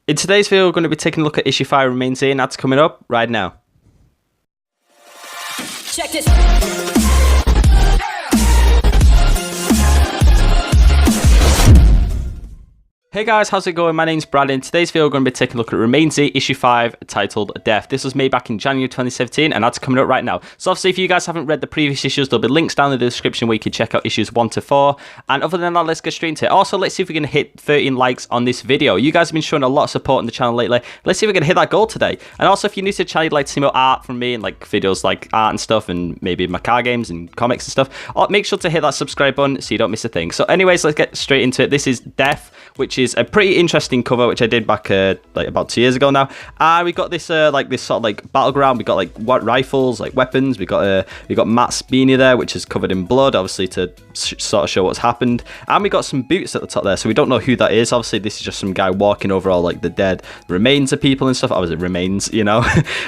In today's video, we're going to be taking a look at issue 5 Remains In. That's coming up right now. Check this. Hey guys, how's it going? My name's Brad. In today's video, we're going to be taking a look at REMAINZ issue 5 titled Death. This was made back in January 2017 and that's coming up right now. So obviously if you guys haven't read the previous issues, there'll be links down in the description where you can check out issues 1 to 4. And other than that, let's get straight into it. Also, let's see if we can hit 13 likes on this video. You guys have been showing a lot of support on the channel lately. Let's see if we can hit that goal today. And also, if you're new to the channel, you'd like to see more art from me and like videos like art and stuff and maybe my car games and comics and stuff, make sure to hit that subscribe button so you don't miss a thing. So anyways, let's get straight into it. This is Death, which is a pretty interesting cover which I did back like about 2 years ago now. We got this like this sort of like battleground. We got like what rifles, like weapons. We got Matt's beanie there, which is covered in blood, obviously to sort of show what's happened. And we got some boots at the top there, so we don't know who that is. Obviously, this is just some guy walking over all like the dead remains of people and stuff. Obviously, remains, you know.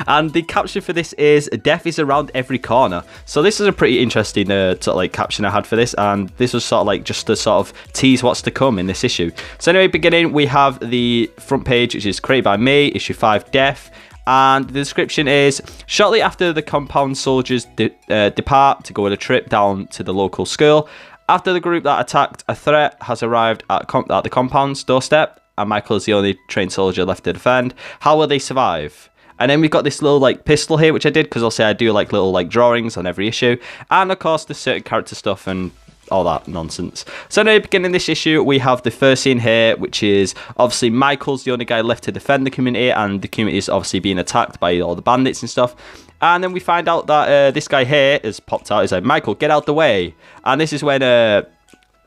And the caption for this is "Death is around every corner." So this is a pretty interesting sort of like caption I had for this, and this was sort of like just to sort of tease what's to come in this issue. So anyway, beginning we have the front page, which is created by me, issue 5 Death, and the description is: shortly after the compound soldiers depart to go on a trip down to the local school, after the group that attacked a threat has arrived at the compound's doorstep, and Michael is the only trained soldier left to defend, how will they survive? And then we've got this little like pistol here, which I did because I'll say I do like little like drawings on every issue, and of course the certain character stuff and all that nonsense. So anyway, beginning this issue, we have the first scene here, which is obviously Michael's the only guy left to defend the community, and the community is obviously being attacked by all the bandits and stuff. And then we find out that this guy here has popped out. He's like, "Michael, get out the way!" And this is when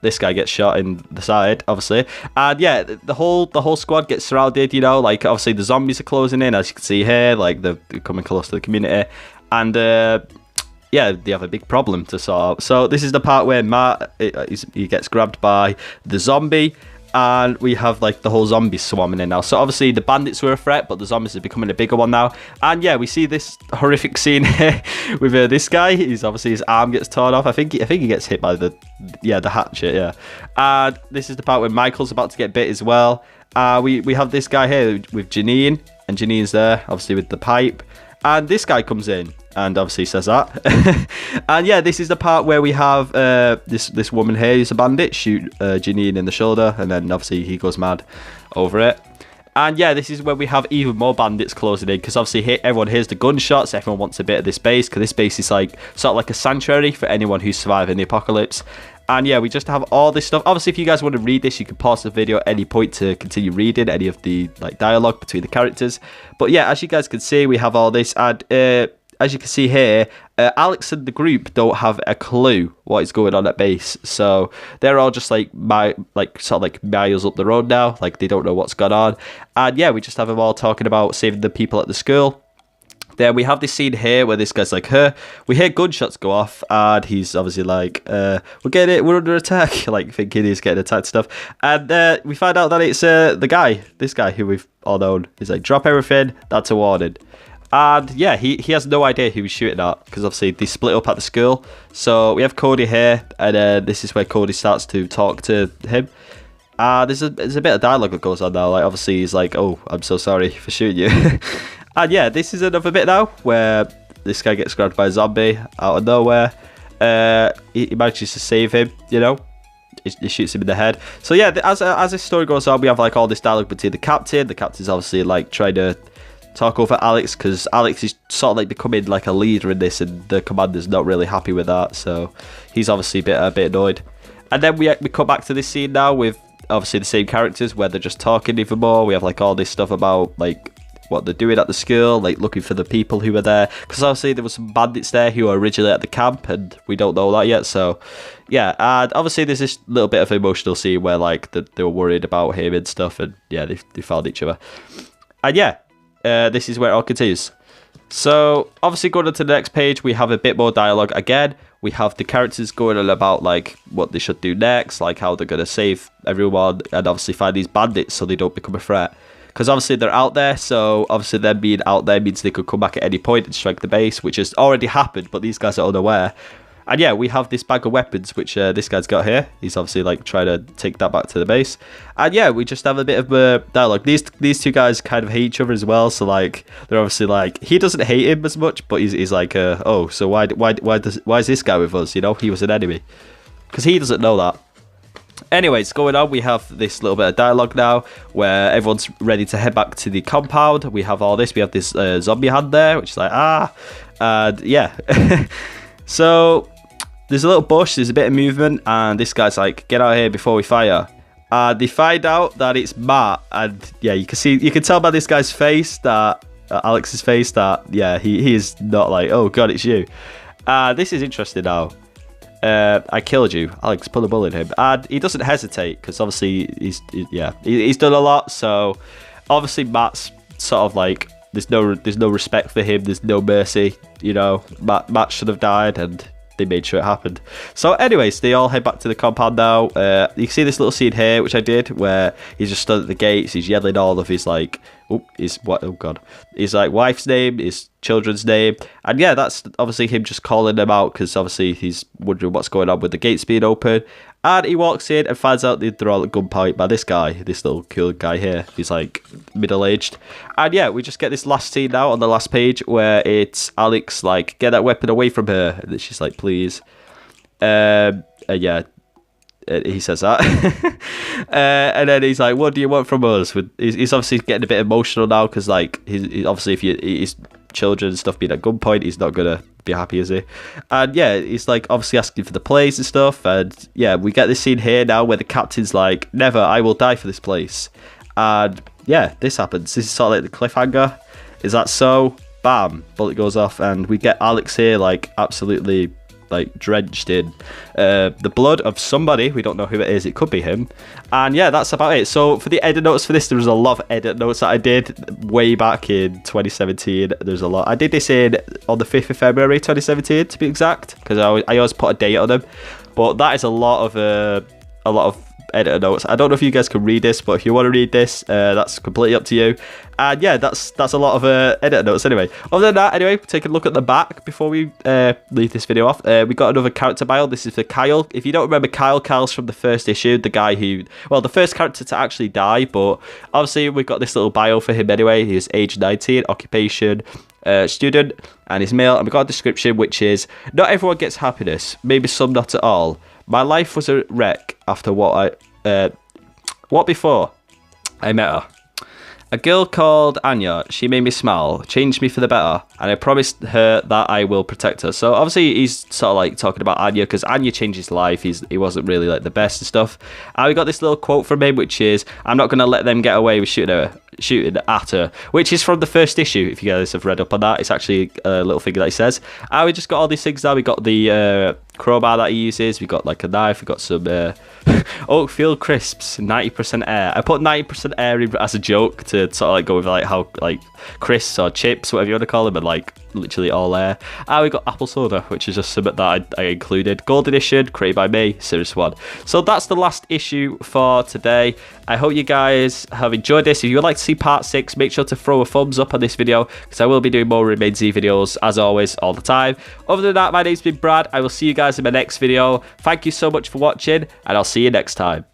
this guy gets shot in the side, obviously. And yeah, the whole squad gets surrounded. You know, like obviously the zombies are closing in, as you can see here, like they're coming close to the community, and yeah, they have a big problem to sort out. So this is the part where Matt, he gets grabbed by the zombie, and we have like the whole zombies swarming in now. So obviously the bandits were a threat, but the zombies are becoming a bigger one now. And yeah, we see this horrific scene here with this guy. He's obviously, his arm gets torn off. I think he gets hit by the hatchet, yeah. And this is the part where Michael's about to get bit as well. We have this guy here with Janine, and Janine's there, obviously with the pipe. And this guy comes in and obviously says that. And yeah, this is the part where we have this woman here who's a bandit shoot Janine in the shoulder, and then obviously he goes mad over it. And yeah, this is where we have even more bandits closing in, because obviously everyone hears the gunshots. Everyone wants a bit of this base, because this base is like sort of like a sanctuary for anyone who's surviving the apocalypse. And yeah, we just have all this stuff. Obviously, if you guys want to read this, you can pause the video at any point to continue reading any of the like dialogue between the characters. But yeah, as you guys can see, we have all this. And as you can see here, Alex and the group don't have a clue what is going on at base. So they're all just like sort of like miles up the road now. Like they don't know what's going on. And yeah, we just have them all talking about saving the people at the school. Then we have this scene here where this guy's like, we hear gunshots go off, and he's obviously like, we're under attack, like thinking he's getting attacked and stuff. And we find out that it's this guy who we've all known. He's like, drop everything, that's a warning. And yeah, he has no idea who he's shooting at, because obviously they split up at the school. So we have Cody here, and this is where Cody starts to talk to him. There's a bit of dialogue that goes on now. Like obviously he's like, "Oh, I'm so sorry for shooting you." And yeah, this is another bit now where this guy gets grabbed by a zombie out of nowhere. He manages to save him, you know. He shoots him in the head. So yeah, as this story goes on, we have like all this dialogue between the captain. The captain's obviously like trying to talk over Alex, because Alex is sort of like becoming like a leader in this, and the commander's not really happy with that. So he's obviously a bit annoyed. And then we come back to this scene now with obviously the same characters where they're just talking even more. We have like all this stuff about like what they're doing at the school, like looking for the people who were there, because obviously there were some bandits there who were originally at the camp, and we don't know that yet. So yeah, and obviously there's this little bit of emotional scene where like they were worried about him and stuff, and yeah, they found each other. And yeah, this is where it all continues. So obviously going on to the next page, we have a bit more dialogue again. We have the characters going on about like what they should do next, like how they're going to save everyone, and obviously find these bandits so they don't become a threat. Because obviously they're out there, so obviously them being out there means they could come back at any point and strike the base, which has already happened, but these guys are unaware. And yeah, we have this bag of weapons, which this guy's got here. He's obviously like trying to take that back to the base. And yeah, we just have a bit of a dialogue. These two guys kind of hate each other as well. So like, they're obviously like, he doesn't hate him as much, but he's like, oh, so why is this guy with us? You know, he was an enemy. Because he doesn't know that. Anyways, going on, we have this little bit of dialogue now where everyone's ready to head back to the compound. We have all this. We have this zombie hand there, which is like, and yeah. So there's a little bush, there's a bit of movement, and this guy's like, get out here before we fire. And they find out that it's Matt, and yeah, you can tell by this guy's face that, Alex's face, that, yeah, he is not like, oh god, it's you. This is interesting now. I killed you. Alex put a bullet in him, and he doesn't hesitate because obviously he's done a lot. So obviously Matt's sort of like, there's no respect for him. There's no mercy. You know, Matt should have died, and they made sure it happened. So anyways, they all head back to the compound now. You can see this little scene here, which I did, where he's just stood at the gates. He's yelling all of his like, his like wife's name, his children's name, and yeah, that's obviously him just calling them out because obviously he's wondering what's going on with the gates being open. And he walks in and finds out they're all at gunpoint by this guy, this little cool guy here. He's like middle-aged. And yeah, we just get this last scene now on the last page where it's Alex like, get that weapon away from her. And she's like, please. Yeah, he says that. And then he's like, what do you want from us? He's obviously getting a bit emotional now because like, he's obviously, if his children and stuff being at gunpoint, he's not going to be happy, is he? And yeah, he's like obviously asking for the place and stuff. And yeah, we get this scene here now where the captain's like, never, I will die for this place. And yeah, this happens. This is sort of like the cliffhanger. Is that so? Bam, bullet goes off, and we get Alex here like absolutely like drenched in the blood of somebody. We don't know who it is. It could be him. And yeah, that's about it. So for the edit notes for this, there was a lot of edit notes that I did way back in 2017. There's a lot. I did this on the 5th of February 2017 to be exact, because I always put a date on them. But that is a lot of editor notes. I don't know if you guys can read this, but if you want to read this, that's completely up to you. And yeah, that's a lot of editor notes anyway. Other than that, anyway, take a look at the back before we leave this video off. We got another character bio. This is for Kyle. If you don't remember Kyle's from the first issue, the guy who, well, the first character to actually die, but obviously we've got this little bio for him anyway. He's age 19, occupation, student, and he's male. And we got a description which is, not everyone gets happiness, maybe some not at all. My life was a wreck after what before I met her. A girl called Anya, she made me smile, changed me for the better, and I promised her that I will protect her. So obviously he's sort of like talking about Anya, because Anya changed his life. He wasn't really like the best and stuff. And we got this little quote from him, which is, I'm not going to let them get away with shooting at her, which is from the first issue. If you guys have read up on that, it's actually a little thing that he says. And we just got all these things now. We got the crowbar that he uses, we got like a knife, we got some Oakfield crisps, 90% air. I put 90% air in as a joke to sort of like go with like how like crisps or chips, whatever you want to call them, and like literally all air. And we got apple soda, which is just something that I included. Gold edition, created by me, Series 1. So that's the last issue for today. I hope you guys have enjoyed this. If you would like to see part 6, make sure to throw a thumbs up on this video, because I will be doing more REMAINZ videos as always all the time. Other than that, my name's been Brad. I will see you guys in my next video. Thank you so much for watching, and I'll see you next time.